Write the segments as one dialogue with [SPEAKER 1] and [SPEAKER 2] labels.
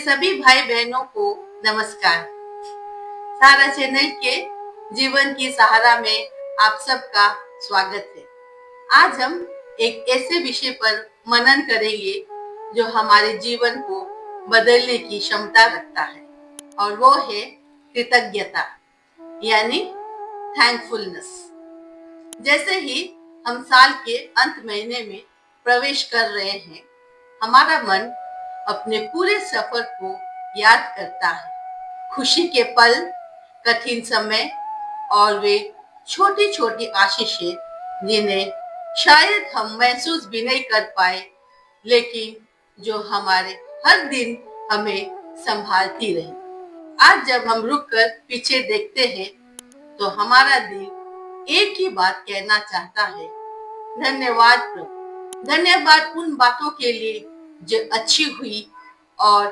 [SPEAKER 1] सभी भाई बहनों को नमस्कार। सारा चैनल के जीवन की सहारा में आप सबका स्वागत है। आज हम एक ऐसे विषय पर मनन करेंगे जो हमारे जीवन को बदलने की क्षमता रखता है, और वो है कृतज्ञता यानी थैंकफुलनेस। जैसे ही हम साल के अंत महीने में प्रवेश कर रहे हैं, हमारा मन अपने पूरे सफर को याद करता है। खुशी के पल, कठिन समय और वे छोटी छोटी आशीषें जिन्हें शायद हम महसूस भी नहीं कर पाए, लेकिन जो हमारे हर दिन हमें संभालती रही। आज जब हम रुककर पीछे देखते हैं तो हमारा दिल एक ही बात कहना चाहता है, धन्यवाद प्रभु। धन्यवाद उन बातों के लिए जो अच्छी हुई और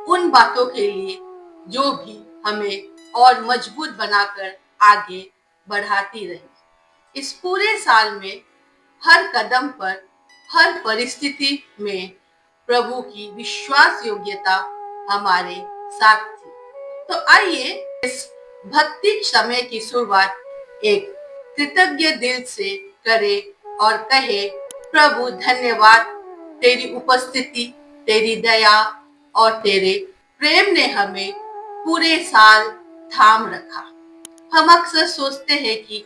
[SPEAKER 1] उन बातों के लिए जो भी हमें और मजबूत बनाकर आगे बढ़ाती रही। इस पूरे साल में हर कदम पर, हर परिस्थिति में प्रभु की विश्वास योग्यता हमारे साथ थी। तो आइए इस भक्ति समय की शुरुआत एक कृतज्ञ दिल से करें और कहे, प्रभु धन्यवाद, तेरी उपस्थिति, तेरी दया और तेरे प्रेम ने हमें पूरे साल थाम रखा। हम अक्सर सोचते हैं कि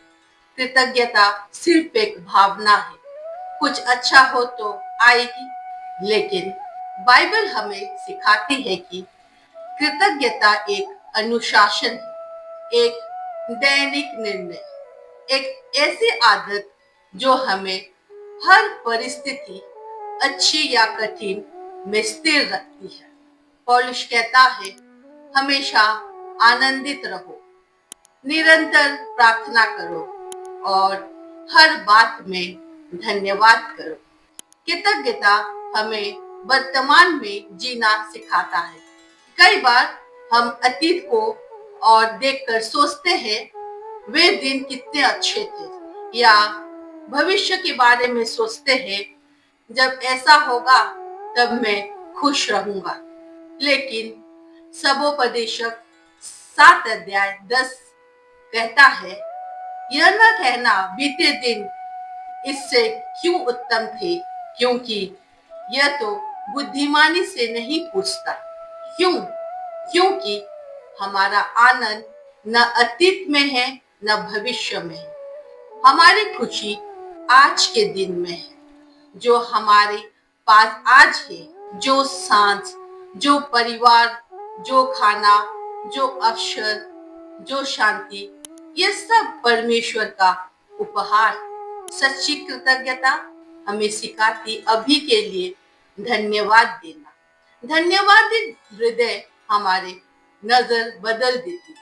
[SPEAKER 1] कृतज्ञता सिर्फ एक भावना है, कुछ अच्छा हो तो आएगी, लेकिन बाइबल हमें सिखाती है कि कृतज्ञता एक अनुशासन है, एक दैनिक निर्णय, एक ऐसी आदत जो हमें हर परिस्थिति, अच्छी या कठिन, में स्थिर रखती है। पौलुस कहता है, हमेशा आनंदित रहो, निरंतर प्रार्थना करो और हर बात में धन्यवाद करो। कृतज्ञता हमें वर्तमान में जीना सिखाता है। कई बार हम अतीत को और देखकर सोचते हैं, वे दिन कितने अच्छे थे, या भविष्य के बारे में सोचते हैं, जब ऐसा होगा तब मैं खुश रहूंगा। लेकिन सबोपदेशक 7:10 कहता है, यह न कहना बीते दिन इससे क्यों उत्तम थे, क्योंकि यह तो बुद्धिमानी से नहीं पूछता। क्यों? क्योंकि हमारा आनंद न अतीत में है न भविष्य में है। हमारी खुशी आज के दिन में है। जो हमारे पास आज है, जो सांस, जो परिवार, जो खाना, जो अवसर, जो शांति, ये सब परमेश्वर का उपहार। सच्ची कृतज्ञता हमें सिखाती अभी के लिए धन्यवाद देना। धन्यवादी हृदय हमारे नजर बदल देती।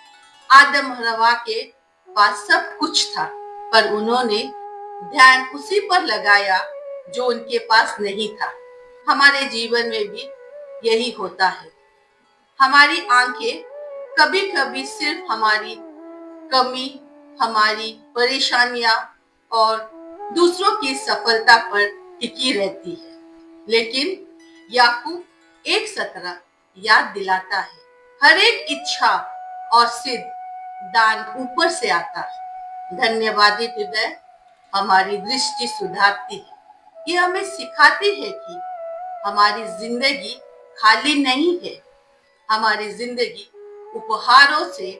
[SPEAKER 1] आदम हवा के पास सब कुछ था, पर उन्होंने ध्यान उसी पर लगाया जो उनके पास नहीं था। हमारे जीवन में भी यही होता है। हमारी आंखें कभी कभी सिर्फ हमारी कमी, हमारी परेशानियां और दूसरों की सफलता पर टिकी रहती है, लेकिन याकूब 1:17 याद दिलाता है, हर एक इच्छा और सिद्ध दान ऊपर से आता है। धन्यवादी हृदय हमारी दृष्टि सुधारती है। ये हमें सिखाती है कि हमारी जिंदगी खाली नहीं है, हमारी जिंदगी उपहारों से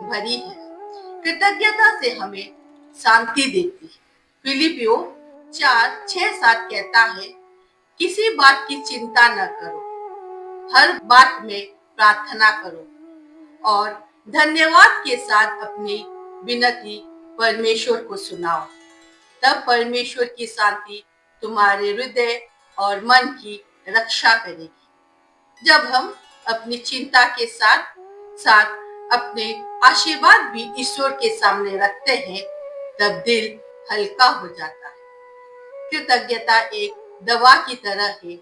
[SPEAKER 1] भरी है। कृतज्ञता से हमें शांति देती है। फिलिपियो 4:6-7 कहता है, किसी बात की चिंता न करो, हर बात में प्रार्थना करो और धन्यवाद के साथ अपनी विनती परमेश्वर को सुनाओ। तब परमेश्वर की शांति तुम्हारे हृदय और मन की रक्षा करेगी। जब हम अपनी चिंता के साथ साथ अपने आशीर्वाद भी ईश्वर के सामने रखते हैं, तब दिल हल्का हो जाता है। कृतज्ञता एक दवा की तरह है।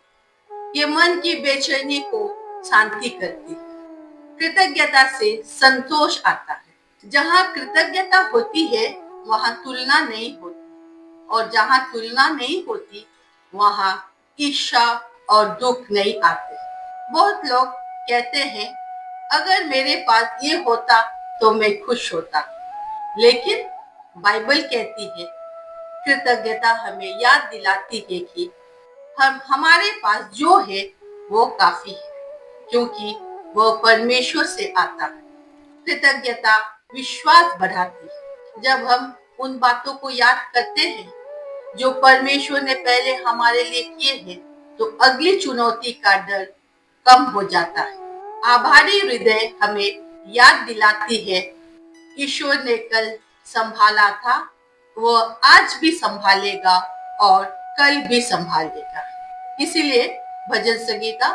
[SPEAKER 1] ये मन की बेचैनी को शांति करती है। कृतज्ञता से संतोष आता है। जहाँ कृतज्ञता होती है, वहाँ तुलना नहीं होती, और जहाँ तुलना नहीं होती, वहाँ ईर्ष्या और दुख नहीं आते। बहुत लोग कहते हैं, अगर मेरे पास ये होता तो मैं खुश होता। लेकिन बाइबल कहती है, कृतज्ञता हमें याद दिलाती है कि हम हमारे पास जो है वो काफी है, क्योंकि वो परमेश्वर से आता है। कृतज्ञता विश्वास बढ़ाती है। जब हम उन बातों को याद करते हैं जो परमेश्वर ने पहले हमारे लिए किए हैं, तो अगली चुनौती का डर कम हो जाता है। आभारी हृदय हमें याद दिलाती है, ईश्वर ने कल संभाला था, वो आज भी संभालेगा और कल भी संभालेगा। इसीलिए भजन संगीता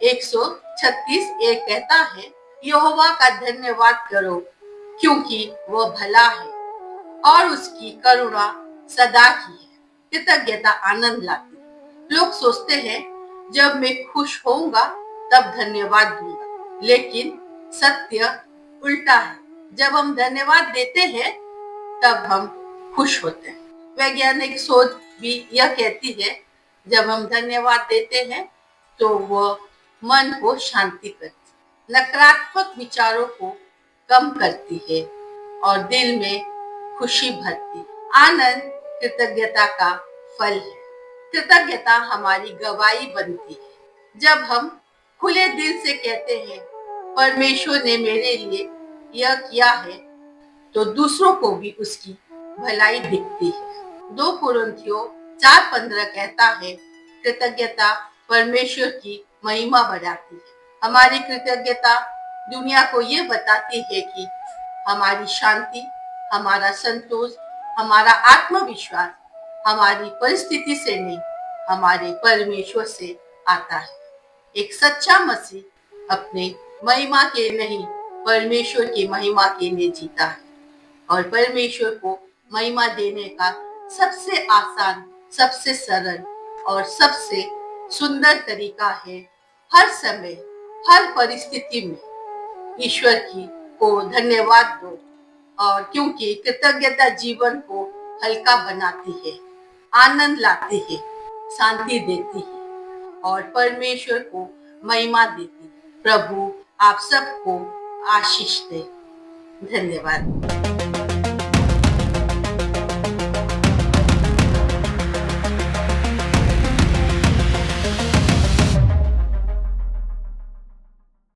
[SPEAKER 1] 136 एक कहता है, यहोवा का धन्यवाद करो क्योंकि वह भला है और उसकी करुणा सदा की है। कृतज्ञता आनंद लाती है। लोग सोचते हैं, जब मैं खुश होऊंगा तब धन्यवाद दूंगा, लेकिन सत्य उल्टा है। जब हम धन्यवाद देते हैं तब हम खुश होते हैं। वैज्ञानिक शोध भी यह कहती है, जब हम धन्यवाद देते हैं तो वह मन को शांति करती, नकारात्मक विचारों को कम करती है और दिल में खुशी भरती। आनंद कृतज्ञता का फल है। कृतज्ञता हमारी गवाही बनती है। जब हम खुले दिल से कहते हैं, परमेश्वर ने मेरे लिए यह किया है, तो दूसरों को भी उसकी भलाई दिखती है। 2 कुरिन्थियों 4:15 कहता है, कृतज्ञता परमेश्वर की महिमा बढ़ाती है। हमारी कृतज्ञता दुनिया को ये बताती है कि हमारी शांति, हमारा संतोष, हमारा आत्मविश्वास हमारी परिस्थिति से नहीं, हमारे परमेश्वर से आता है। एक सच्चा मसीह अपने महिमा के नहीं, परमेश्वर की महिमा के लिए जीता है और परमेश्वर को महिमा देने का सबसे आसान, सबसे सरल और सबसे सुंदर तरीका है, हर समय, हर परिस्थिति में ईश्वर को धन्यवाद दो। और क्योंकि कृतज्ञता जीवन को हल्का बनाती है, आनंद लाती है, शांति देती है और परमेश्वर को महिमा देती है। प्रभु आप सबको आशीष दे। धन्यवाद।